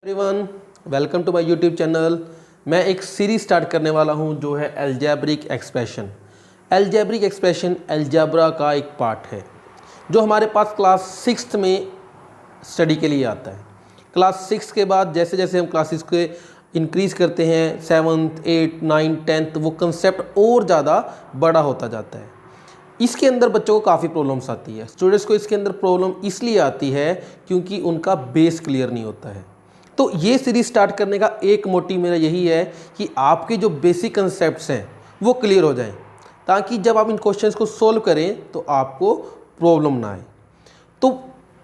Everyone, welcome to my YouTube channel. मैं एक series start करने वाला हूं जो है algebraic expression. Algebraic expression algebra का एक पार्ट है जो हमारे पास क्लास 6 में स्टडी के लिए आता है। क्लास 6 के बाद जैसे जैसे हम क्लासेस के इंक्रीज़ करते हैं 7th 8th 9th 10th वो कंसेप्ट और ज़्यादा बड़ा होता जाता है। इसके अंदर बच्चों को काफ़ी प्रॉब्लम्स आती है। स्टूडेंट्स को इसके अंदर प्रॉब्लम इसलिए आती है क्योंकि उनका बेस क्लियर नहीं होता है। तो ये सीरीज स्टार्ट करने का एक मोटिव मेरा यही है कि आपके जो बेसिक कंसेप्ट्स हैं वो क्लियर हो जाएं, ताकि जब आप इन क्वेश्चंस को सॉल्व करें तो आपको प्रॉब्लम ना आए। तो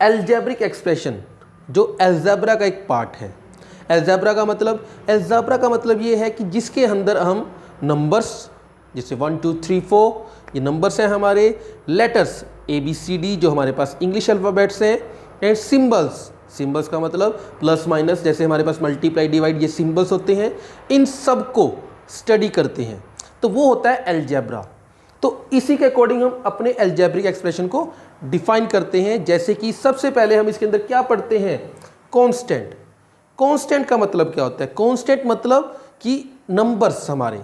अलजेब्रिक एक्सप्रेशन जो अलजेब्रा का एक पार्ट है। अलजेब्रा का मतलब ये है कि जिसके अंदर हम नंबर्स जैसे 1 2 3 4 ये नंबर्स हैं हमारे, लेटर्स ABCD जो हमारे पास इंग्लिश अल्फ़ाबेट्स हैं, एंड सिंबल्स का मतलब प्लस माइनस, जैसे हमारे पास मल्टीप्लाई डिवाइड ये सिंबल्स होते हैं, इन सब को स्टडी करते हैं तो वो होता है अलजेब्रा। तो इसी के अकॉर्डिंग हम अपने अलजेब्रिक एक्सप्रेशन को डिफाइन करते हैं। जैसे कि सबसे पहले हम इसके अंदर क्या पढ़ते हैं, कांस्टेंट। कांस्टेंट का मतलब क्या होता है? कांस्टेंट मतलब कि नंबर्स हमारे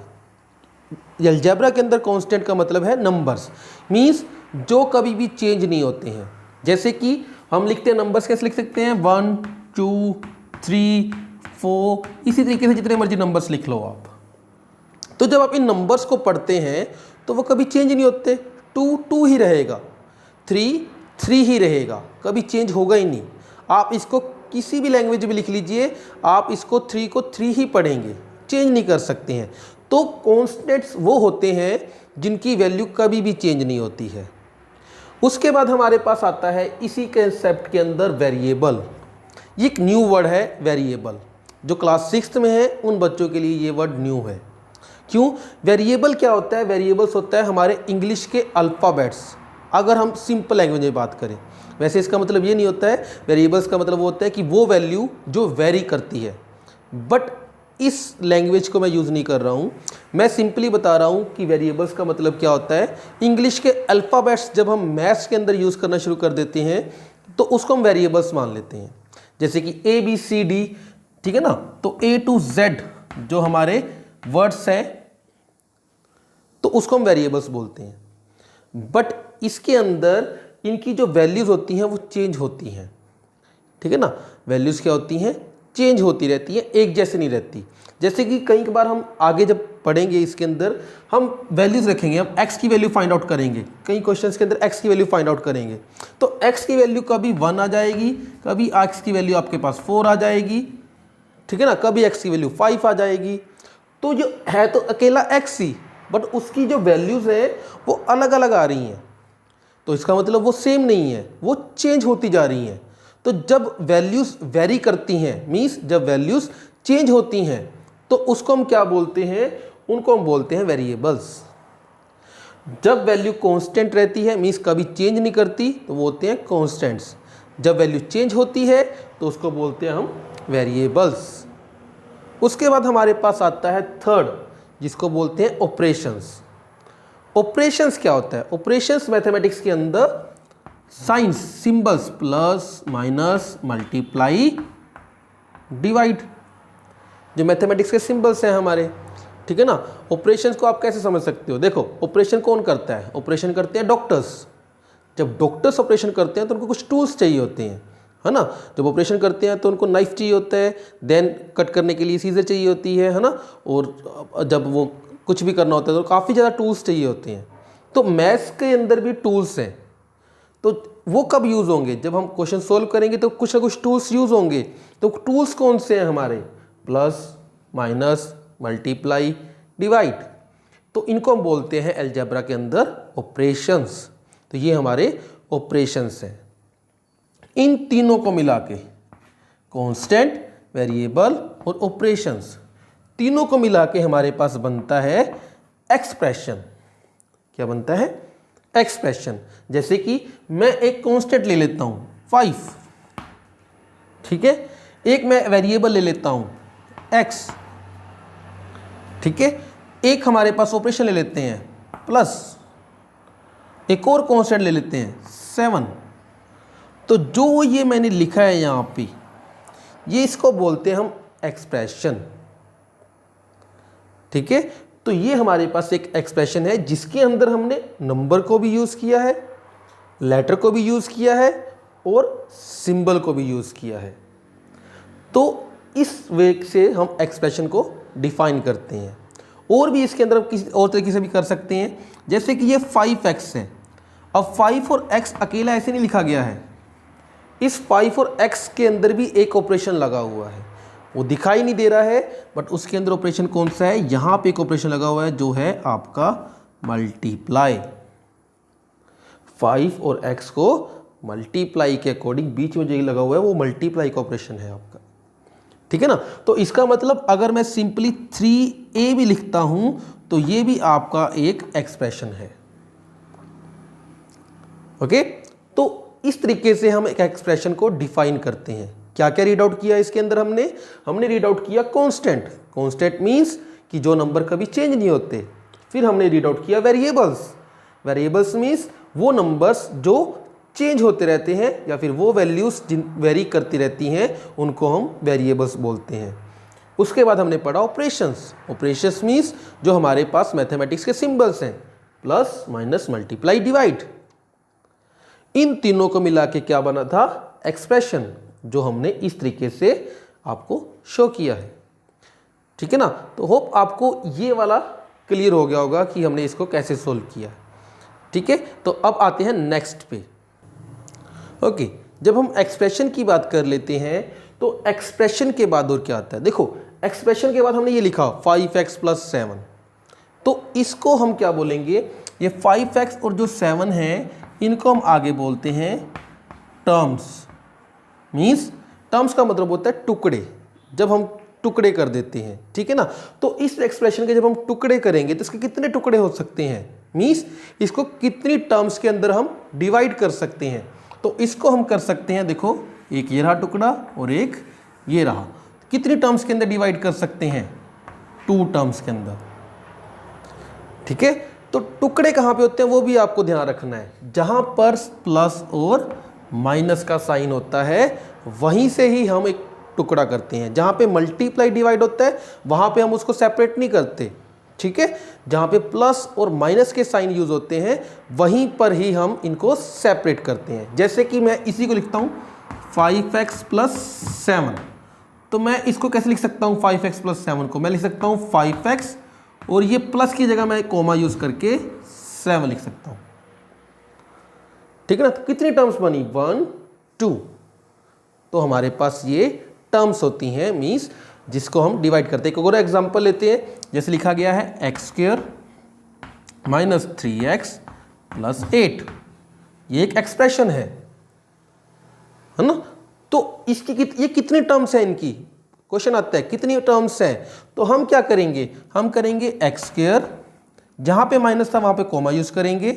अलजेब्रा के अंदर कांस्टेंट का मतलब है नंबर्स, मींस जो कभी भी चेंज नहीं होते हैं। जैसे कि हम लिखते हैं नंबर्स, कैसे लिख सकते हैं 1 2 3 4, इसी तरीके से जितने मर्जी नंबर्स लिख लो आप। तो जब आप इन नंबर्स को पढ़ते हैं तो वो कभी चेंज नहीं होते। 2 2 ही रहेगा, 3 3 ही रहेगा, कभी चेंज होगा ही नहीं। आप इसको किसी भी लैंग्वेज में लिख लीजिए, आप इसको 3 को 3 ही पढ़ेंगे, चेंज नहीं कर सकते हैं। तो कॉन्स्टेंट्स वो होते हैं जिनकी वैल्यू कभी भी चेंज नहीं होती है। उसके बाद हमारे पास आता है इसी कंसेप्ट के अंदर वेरिएबल। ये एक न्यू वर्ड है वेरिएबल, जो क्लास 6 में है उन बच्चों के लिए ये वर्ड न्यू है। क्यों? वेरिएबल क्या होता है? वेरिएबल्स होता है हमारे इंग्लिश के अल्फ़ाबेट्स, अगर हम सिंपल लैंग्वेज में बात करें। वैसे इसका मतलब ये नहीं होता है, वेरिएबल्स का मतलब वो होता है कि वो वैल्यू जो वेरी करती है, बट इस लैंग्वेज को मैं यूज़ नहीं कर रहा हूँ। मैं सिंपली बता रहा हूँ कि वेरिएबल्स का मतलब क्या होता है। इंग्लिश के अल्फ़ाबेट्स जब हम मैथ्स के अंदर यूज़ करना शुरू कर देते हैं तो उसको हम वेरिएबल्स मान लेते हैं। जैसे कि ABCD, ठीक है ना, तो A to Z जो हमारे वर्ड्स हैं तो उसको हम वेरिएबल्स बोलते हैं। बट इसके अंदर इनकी जो वैल्यूज़ होती हैं वो चेंज होती हैं, ठीक है ना। वैल्यूज़ क्या होती हैं? चेंज होती रहती है, एक जैसे नहीं रहती। जैसे कि कई बार हम आगे जब पढ़ेंगे इसके अंदर हम वैल्यूज़ रखेंगे, हम x की वैल्यू फाइंड आउट करेंगे, कई क्वेश्चंस के अंदर x की वैल्यू फाइंड आउट करेंगे। तो x की वैल्यू कभी 1 आ जाएगी, कभी x की वैल्यू आपके पास 4 आ जाएगी, ठीक है ना, कभी x की वैल्यू 5 आ जाएगी। तो जो है तो अकेला x ही, बट उसकी जो वैल्यूज़ है वो अलग अलग आ रही हैं। तो इसका मतलब वो सेम नहीं है, वो चेंज होती जा रही हैं। तो जब वैल्यूज़ वेरी करती हैं, मींस जब वैल्यूज़ चेंज होती हैं, तो उसको हम क्या बोलते हैं? उनको हम बोलते हैं वेरिएबल्स। जब वैल्यू कांस्टेंट रहती है, मींस कभी चेंज नहीं करती, तो वो होते हैं कांस्टेंट्स। जब वैल्यू चेंज होती है तो उसको बोलते हैं हम वेरिएबल्स। उसके बाद हमारे पास आता है थर्ड, जिसको बोलते हैं ऑपरेशंस। ऑपरेशंस क्या होता है? ऑपरेशंस मैथमेटिक्स के अंदर science, symbols, plus minus multiply divide, जो मैथमेटिक्स के सिंबल्स हैं हमारे, ठीक है ना। ऑपरेशंस को आप कैसे समझ सकते हो? देखो, ऑपरेशन कौन करता है? ऑपरेशन करते हैं डॉक्टर्स। जब डॉक्टर्स ऑपरेशन करते हैं तो उनको कुछ टूल्स चाहिए होते हैं, है ना। जब ऑपरेशन करते हैं तो उनको नाइफ चाहिए होता है, देन कट करने के लिए सीजर चाहिए होती है ना। और जब वो कुछ भी करना होता है तो काफ़ी ज़्यादा टूल्स चाहिए होते हैं। तो मैथ्स के अंदर भी टूल्स हैं। तो वो कब यूज़ होंगे? जब हम क्वेश्चन सोल्व करेंगे तो कुछ ना कुछ टूल्स यूज़ होंगे। तो टूल्स कौन से हैं हमारे? Plus minus multiply divide. तो इनको हम बोलते हैं अलजेब्रा के अंदर ऑपरेशंस। तो ये हमारे ऑपरेशंस हैं। इन तीनों को मिला के कांस्टेंट, वेरिएबल और ऑपरेशंस, तीनों को मिला के हमारे पास बनता है एक्सप्रेशन। क्या बनता है? एक्सप्रेशन। जैसे कि मैं एक कांस्टेंट ले लेता हूं 5, ठीक है, एक मैं वेरिएबल ले लेता हूं x, ठीक है, एक हमारे पास ऑपरेशन ले लेते हैं प्लस, एक और कांस्टेंट ले लेते हैं 7। तो जो ये मैंने लिखा है यहाँ पे, ये इसको बोलते हैं हम एक्सप्रेशन। ठीक है, तो ये हमारे पास एक एक्सप्रेशन है जिसके अंदर हमने नंबर को भी यूज़ किया है, लेटर को भी यूज़ किया है और सिंबल को भी यूज़ किया है। तो इस वे से हम एक्सप्रेशन को डिफाइन करते हैं। और भी इसके अंदर हम किसी और तरीके से भी कर सकते हैं, जैसे कि ये 5x है। अब 5 और x अकेला ऐसे नहीं लिखा गया है, इस 5 और x के अंदर भी एक ऑपरेशन लगा हुआ है, वो दिखाई नहीं दे रहा है, बट उसके अंदर ऑपरेशन कौन सा है, यहाँ पे एक ऑपरेशन लगा हुआ है जो है आपका मल्टीप्लाई। 5 और x को मल्टीप्लाई के अकॉर्डिंग बीच में जो लगा हुआ है वो मल्टीप्लाई का ऑपरेशन है आपका। ठीक है ना, तो इसका मतलब अगर मैं सिंपली 3a भी लिखता हूं तो ये भी आपका एक एक्सप्रेशन है। ओके, तो इस तरीके से हम एक एक्सप्रेशन को डिफाइन करते हैं। क्या क्या रीड आउट किया इसके अंदर हमने रीड आउट किया कांस्टेंट। कांस्टेंट मींस कि जो नंबर कभी चेंज नहीं होते। फिर हमने रीड आउट किया वेरिएबल्स। वेरिएबल्स मींस वो नंबर्स जो चेंज होते रहते हैं या फिर वो वैल्यूज वेरी करती रहती हैं, उनको हम वेरिएबल्स बोलते हैं। उसके बाद हमने पढ़ा ऑपरेशंस। ऑपरेशंस मींस जो हमारे पास मैथमेटिक्स के सिंबल्स हैं, प्लस, माइनस, मल्टीप्लाई, डिवाइड। इन तीनों को मिला के क्या बना था, एक्सप्रेशन, जो हमने इस तरीके से आपको शो किया है। ठीक है ना, तो होप आपको ये वाला क्लियर हो गया होगा कि हमने इसको कैसे सोल्व किया। ठीक है, तो अब आते हैं नेक्स्ट पे। ओके, जब हम एक्सप्रेशन की बात कर लेते हैं तो एक्सप्रेशन के बाद और क्या आता है, देखो एक्सप्रेशन के बाद हमने ये लिखा 5x + 7, तो इसको हम क्या बोलेंगे, ये 5x और जो 7 है इनको हम आगे बोलते हैं टर्म्स। मीन्स टर्म्स का मतलब होता है टुकड़े, जब हम टुकड़े कर देते हैं। ठीक है ना, तो इस एक्सप्रेशन के जब हम टुकड़े करेंगे तो इसके कितने टुकड़े हो सकते हैं, मीन्स इसको कितनी टर्म्स के अंदर हम डिवाइड कर सकते हैं। तो इसको हम कर सकते हैं, देखो एक ये रहा टुकड़ा और एक ये रहा, कितनी टर्म्स के अंदर डिवाइड कर सकते हैं, 2 टर्म्स के अंदर। ठीक है, तो टुकड़े कहाँ पे होते हैं वो भी आपको ध्यान रखना है, जहां पर प्लस और माइनस का साइन होता है वहीं से ही हम एक टुकड़ा करते हैं। जहां पे मल्टीप्लाई डिवाइड होता है वहां पे हम उसको सेपरेट नहीं करते। ठीक है, जहां पे प्लस और माइनस के साइन यूज होते हैं वहीं पर ही हम इनको सेपरेट करते हैं। जैसे कि मैं इसी को लिखता हूं 5x + 7, तो मैं इसको कैसे लिख सकता हूं, 5x + 7 को मैं लिख सकता हूं 5x और ये प्लस की जगह मैं कोमा यूज करके 7 लिख सकता हूं। ठीक है ना, तो कितनी टर्म्स बनी, 1 2, तो हमारे पास ये टर्म्स होती हैं, मीन्स जिसको हम डिवाइड करते हैं। एक और एग्जांपल लेते हैं, जैसे लिखा गया है x² - 3x + 8, ये एक एक्सप्रेशन है ना। तो इसकी ये कितनी टर्म्स हैं, इनकी क्वेश्चन आता है कितनी टर्म्स हैं, तो हम क्या करेंगे, हम करेंगे x², जहां पे माइनस था वहां पे कोमा यूज करेंगे।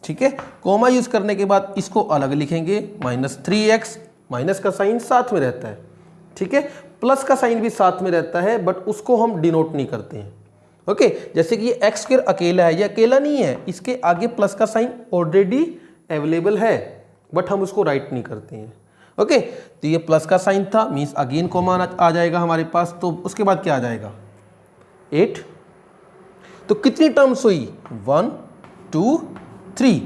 ठीक है, कोमा यूज करने के बाद इसको अलग लिखेंगे, -3x, माइनस का साइन साथ में रहता है। ठीक है, प्लस का साइन भी साथ में रहता है, बट उसको हम डिनोट नहीं करते हैं। ओके, जैसे कि ये x² अकेला है, ये अकेला नहीं है, इसके आगे प्लस का साइन ऑलरेडी अवेलेबल है, बट हम उसको राइट नहीं करते हैं। ओके, तो ये प्लस का साइन था, मीन्स अगेन कोमा आ जाएगा हमारे पास, तो उसके बाद क्या आ जाएगा, 8। तो कितनी टर्म्स हुई, 1 2 3,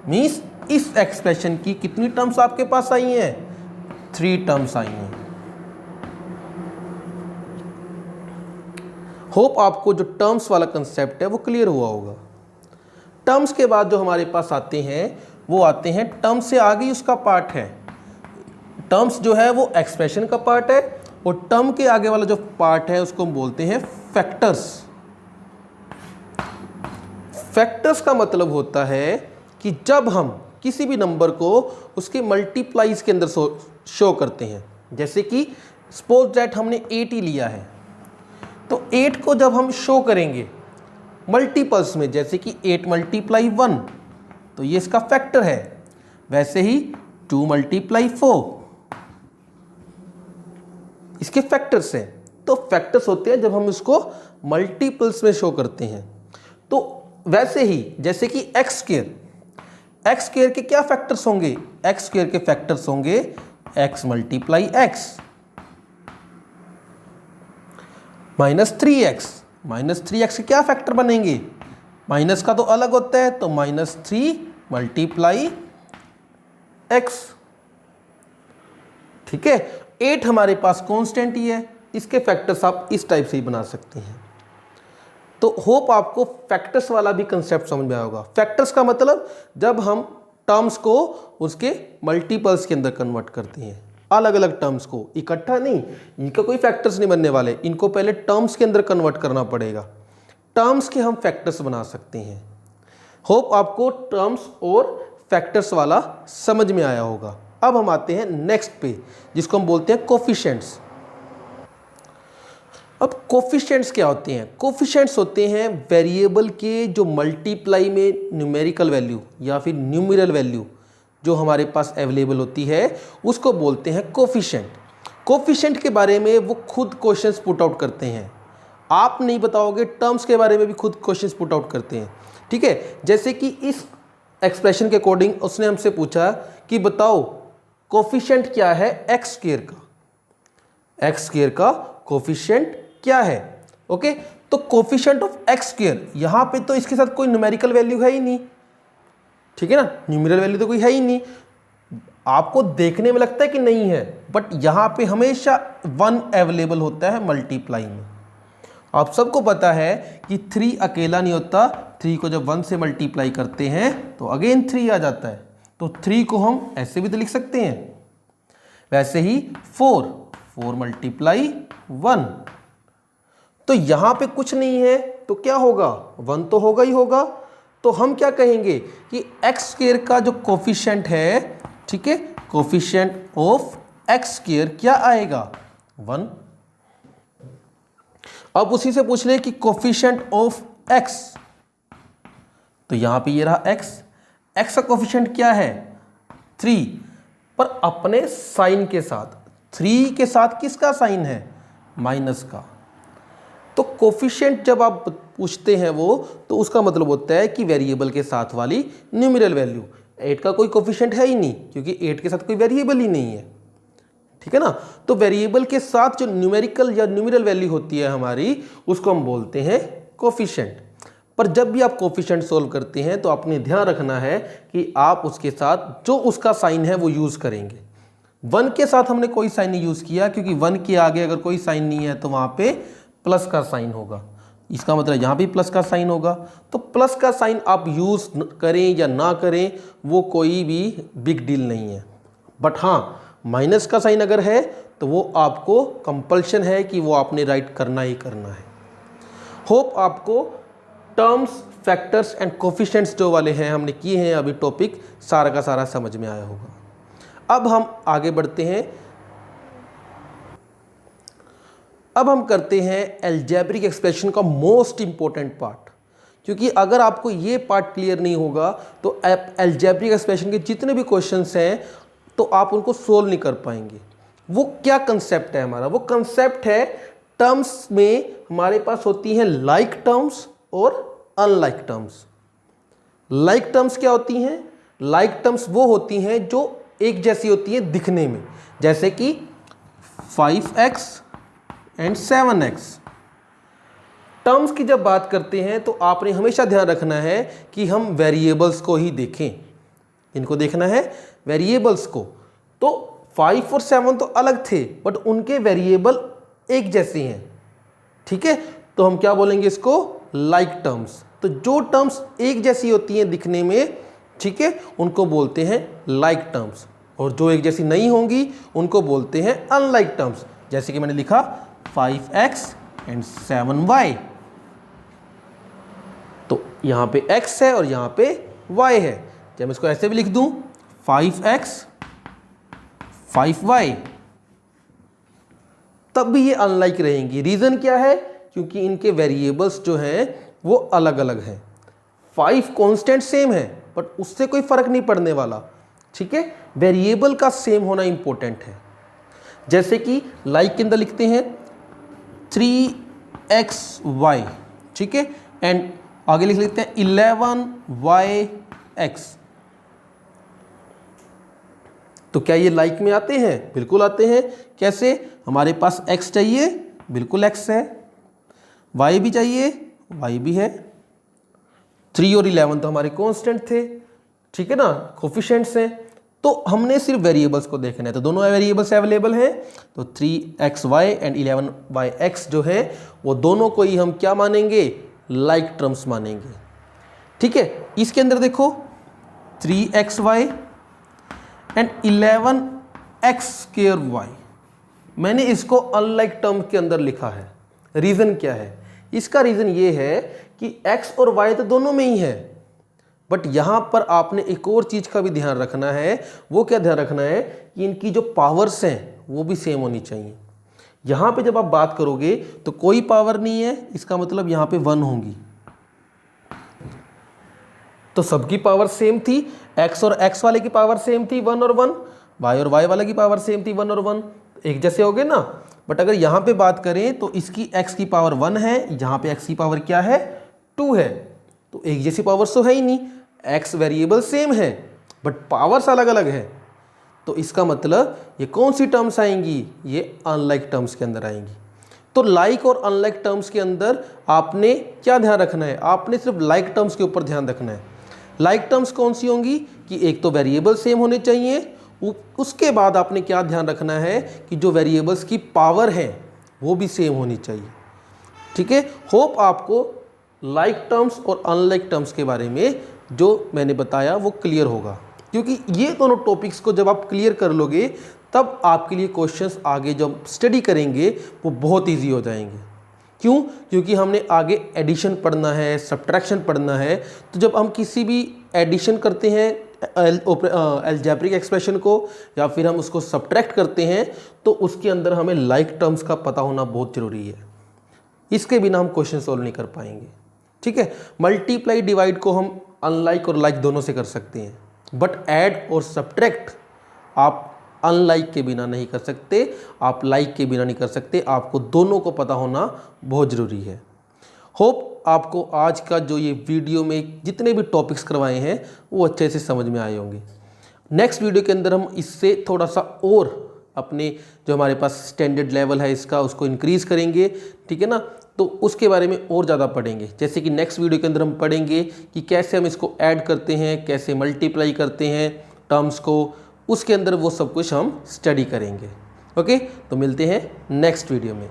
मीन्स इस एक्सप्रेशन की कितनी टर्म्स आपके पास आई हैं, 3 टर्म्स आई हैं। होप आपको जो टर्म्स वाला कंसेप्ट है वो क्लियर हुआ होगा। टर्म्स के बाद जो हमारे पास आते हैं वो आते हैं, टर्म्स से आगे उसका पार्ट है। टर्म्स जो है वो एक्सप्रेशन का पार्ट है, और टर्म के आगे वाला जो पार्ट है उसको हम बोलते हैं फैक्टर्स। फैक्टर्स का मतलब होता है कि जब हम किसी भी नंबर को उसके मल्टीप्लाइज के अंदर शो करते हैं, जैसे कि सपोज दैट हमने 8 ही लिया है, तो 8 को जब हम शो करेंगे मल्टीपल्स में, जैसे कि 8 × 1, तो ये इसका फैक्टर है। वैसे ही 2 × 4 इसके फैक्टर्स हैं। तो फैक्टर्स होते हैं जब हम इसको मल्टीपल्स में शो करते हैं। तो वैसे ही जैसे कि x² के क्या फैक्टर्स होंगे, x² के फैक्टर्स होंगे x × x, -3x, -3x के क्या फैक्टर बनेंगे? माइनस का तो अलग होता है, तो -3 मल्टीप्लाई x। ठीक है, 8 हमारे पास कांस्टेंट ही है, इसके फैक्टर्स आप इस टाइप से ही बना सकते हैं। तो होप आपको फैक्टर्स वाला भी कंसेप्ट समझ में आया होगा। फैक्टर्स का मतलब जब हम टर्म्स को उसके मल्टीपल्स के अंदर कन्वर्ट करते हैं, अलग अलग टर्म्स को इकट्ठा नहीं, इनका कोई फैक्टर्स नहीं बनने वाले, इनको पहले टर्म्स के अंदर कन्वर्ट करना पड़ेगा, टर्म्स के हम फैक्टर्स बना सकते हैं। होप आपको टर्म्स और फैक्टर्स वाला समझ में आया होगा। अब हम आते हैं नेक्स्ट पे, जिसको हम बोलते हैं कोफिशिएंट्स। अब कोफिशिएंट्स क्या होते हैं? कोफिशिएंट्स होते हैं वेरिएबल के जो मल्टीप्लाई में न्यूमेरिकल वैल्यू या फिर न्यूमेरल वैल्यू जो हमारे पास अवेलेबल होती है, उसको बोलते हैं कोफिशिएंट। कोफिशिएंट के बारे में वो खुद क्वेश्चंस पुट आउट करते हैं, आप नहीं बताओगे, टर्म्स के बारे में भी खुद क्वेश्चंस पुट आउट करते हैं। ठीक है, जैसे कि इस एक्सप्रेशन के अकॉर्डिंग उसने हमसे पूछा कि बताओ कोफिशिएंट क्या है एक्स स्क्वायर का, एक्स स्क्वायर का कोफिशिएंट क्या है। ओके, तो कोफिशिएंट ऑफ एक्स स्क्वायर, यहां पे तो इसके साथ कोई न्यूमेरिकल वैल्यू है ही नहीं, ठीक है ना, न्यूमेरल वैल्यू तो कोई है ही नहीं, आपको देखने में लगता है कि नहीं है, बट यहां पे हमेशा 1 अवेलेबल होता है मल्टीप्लाई में। आप सबको पता है कि 3 अकेला नहीं होता, 3 को जब 1 से मल्टीप्लाई करते हैं तो अगेन 3 आ जाता है, तो 3 को हम ऐसे भी तो लिख सकते हैं। वैसे ही 4 मल्टीप्लाई 1, तो यहां पे कुछ नहीं है तो क्या होगा, 1 तो होगा ही होगा। तो हम क्या कहेंगे कि एक्स स्क्वायर का जो कोफिशिएंट है, ठीक है, कोफिशिएंट ऑफ एक्स स्क्वायर क्या आएगा, 1। अब उसी से पूछ ले कि कोफिशिएंट ऑफ एक्स, तो यहां पे ये रहा एक्स, एक्स का कोफिशिएंट क्या है 3, पर अपने साइन के साथ, 3 के साथ किसका साइन है, माइनस का। तो कोफिशिएंट जब आप पूछते हैं वो, तो उसका मतलब होता है कि वेरिएबल के साथ वाली न्यूमेरल वैल्यू। 8 का कोई कोफिशिएंट है ही नहीं, क्योंकि 8 के साथ कोई वेरिएबल ही नहीं है, ठीक है ना। तो वेरिएबल के साथ जो न्यूमेरिकल या न्यूमेरल वैल्यू होती है हमारी, उसको हम बोलते हैं कोफिशिएंट। पर जब भी आप कोफिशिएंट सोल्व करते हैं तो आपने ध्यान रखना है कि आप उसके साथ जो उसका साइन है वो यूज करेंगे। 1 के साथ हमने कोई साइन नहीं यूज किया, क्योंकि 1 के आगे अगर कोई साइन नहीं है तो वहां पे प्लस का साइन होगा, इसका मतलब यहां भी प्लस का साइन होगा। तो प्लस का साइन आप यूज करें या ना करें वो कोई भी बिग डील नहीं है, बट हाँ माइनस का साइन अगर है तो वो आपको कंपल्शन है कि वो आपने राइट करना ही करना है। होप आपको टर्म्स, फैक्टर्स एंड कोफिशिएंट्स जो वाले हैं हमने किए हैं अभी टॉपिक, सारा का सारा समझ में आया होगा। अब हम आगे बढ़ते हैं, अब हम करते हैं अलजेब्रिक एक्सप्रेशन का मोस्ट इंपॉर्टेंट पार्ट, क्योंकि अगर आपको ये पार्ट क्लियर नहीं होगा तो अलजेब्रिक एक्सप्रेशन के जितने भी क्वेश्चंस हैं तो आप उनको सोल्व नहीं कर पाएंगे। वो क्या कंसेप्ट है हमारा, वो कंसेप्ट है टर्म्स में हमारे पास होती हैं लाइक टर्म्स और अनलाइक टर्म्स। लाइक टर्म्स क्या होती हैं, लाइक टर्म्स वो होती हैं जो एक जैसी होती हैं दिखने में, जैसे कि 5x एंड 7x। टर्म्स की जब बात करते हैं तो आपने हमेशा ध्यान रखना है कि हम वेरिएबल्स को ही देखें, इनको देखना है वेरिएबल्स को। तो 5 और 7 तो अलग थे, बट उनके वेरिएबल एक जैसे हैं, ठीक है, तो हम क्या बोलेंगे इसको, लाइक टर्म्स। तो जो टर्म्स एक जैसी होती हैं दिखने में, ठीक है, उनको बोलते हैं लाइक टर्म्स, और जो एक जैसी नहीं होंगी उनको बोलते हैं अनलाइक टर्म्स। जैसे कि मैंने लिखा 5x एंड 7y, तो यहां पे x है और यहां पे y है। जब मैं इसको ऐसे भी लिख दूं 5x 5y, तब भी ये अनलाइक रहेंगी। रीजन क्या है, क्योंकि इनके वेरिएबल्स जो हैं वो अलग अलग हैं। 5 कांस्टेंट सेम है, बट उससे कोई फर्क नहीं पड़ने वाला, ठीक है, वेरिएबल का सेम होना इंपॉर्टेंट है। जैसे कि लाइक के अंदर लिखते हैं 3xy, ठीक है, एंड आगे लिख लेते हैं 11yx। तो क्या ये लाइक में आते हैं, बिल्कुल आते हैं। कैसे, हमारे पास x चाहिए, बिल्कुल x है, y भी चाहिए, y भी है, 3 और 11 तो हमारे कांस्टेंट थे, ठीक है ना, कोफिशिएंट्स हैं। तो हमने सिर्फ वेरिएबल्स को देखना है, तो दोनों वेरिएबल्स अवेलेबल हैं, तो 3xy एंड 11yx जो है वो दोनों को ही हम क्या मानेंगे, लाइक टर्म्स मानेंगे, ठीक है। इसके अंदर देखो 3xy एंड 11x²y, मैंने इसको अनलाइक टर्म के अंदर लिखा है। रीज़न क्या है, इसका रीज़न ये है कि x और y तो दोनों में ही है, बट यहाँ पर आपने एक और चीज़ का भी ध्यान रखना है। वो क्या ध्यान रखना है कि इनकी जो पावर्स हैं वो भी सेम होनी चाहिए। यहाँ पे जब आप बात करोगे तो कोई पावर नहीं है, इसका मतलब यहाँ पे 1 होंगी, तो सबकी पावर सेम थी, x और x वाले की पावर सेम थी 1 और 1, y और y वाले की पावर सेम थी 1 और 1, एक जैसे हो गए ना। बट अगर यहाँ पे बात करें तो इसकी x की पावर 1 है, यहाँ पे x की पावर क्या है, 2 है, तो एक जैसी पावर्स तो है ही नहीं, x वेरिएबल सेम है बट पावर्स अलग अलग है। तो इसका मतलब ये कौन सी टर्म्स आएंगी, ये अनलाइक टर्म्स के अंदर आएंगी। तो लाइक और अनलाइक टर्म्स के अंदर आपने क्या ध्यान रखना है, आपने सिर्फ लाइक टर्म्स के ऊपर ध्यान रखना है। लाइक टर्म्स कौन सी होंगी कि एक तो वेरिएबल सेम होने चाहिए, उसके बाद आपने क्या ध्यान रखना है कि जो वेरिएबल्स की पावर है वो भी सेम होनी चाहिए, ठीक है। होप आपको लाइक टर्म्स और अनलाइक टर्म्स के बारे में जो मैंने बताया वो क्लियर होगा, क्योंकि ये दोनों टॉपिक्स को जब आप क्लियर कर लोगे तब आपके लिए क्वेश्चंस आगे जब स्टडी करेंगे वो बहुत इजी हो जाएंगे। क्यों, क्योंकि हमने आगे एडिशन पढ़ना है, सब्ट्रैक्शन पढ़ना है। तो जब हम किसी भी एडिशन करते हैं अलजेब्रिक एक्सप्रेशन को, या फिर हम उसको सब्ट्रैक्ट करते हैं, तो उसके अंदर हमें लाइक टर्म्स का पता होना बहुत ज़रूरी है। इसके बिना हम क्वेश्चन सॉल्व नहीं कर पाएंगे, ठीक है। मल्टीप्लाई डिवाइड को हम अनलाइक और लाइक दोनों से कर सकते हैं, बट ऐड और सब्ट्रैक्ट आप अनलाइक के बिना नहीं कर सकते, आप लाइक के बिना नहीं कर सकते, आपको दोनों को पता होना बहुत ज़रूरी है। होप आपको आज का जो ये वीडियो में जितने भी टॉपिक्स करवाए हैं वो अच्छे से समझ में आए होंगे। नेक्स्ट वीडियो के अंदर हम इससे थोड़ा सा और अपने जो हमारे पास स्टैंडर्ड लेवल है इसका उसको इंक्रीज़ करेंगे, ठीक है ना। तो उसके बारे में और ज़्यादा पढ़ेंगे, जैसे कि नेक्स्ट वीडियो के अंदर हम पढ़ेंगे कि कैसे हम इसको ऐड करते हैं, कैसे मल्टीप्लाई करते हैं टर्म्स को, उसके अंदर वो सब कुछ हम स्टडी करेंगे। ओके, तो मिलते हैं नेक्स्ट वीडियो में।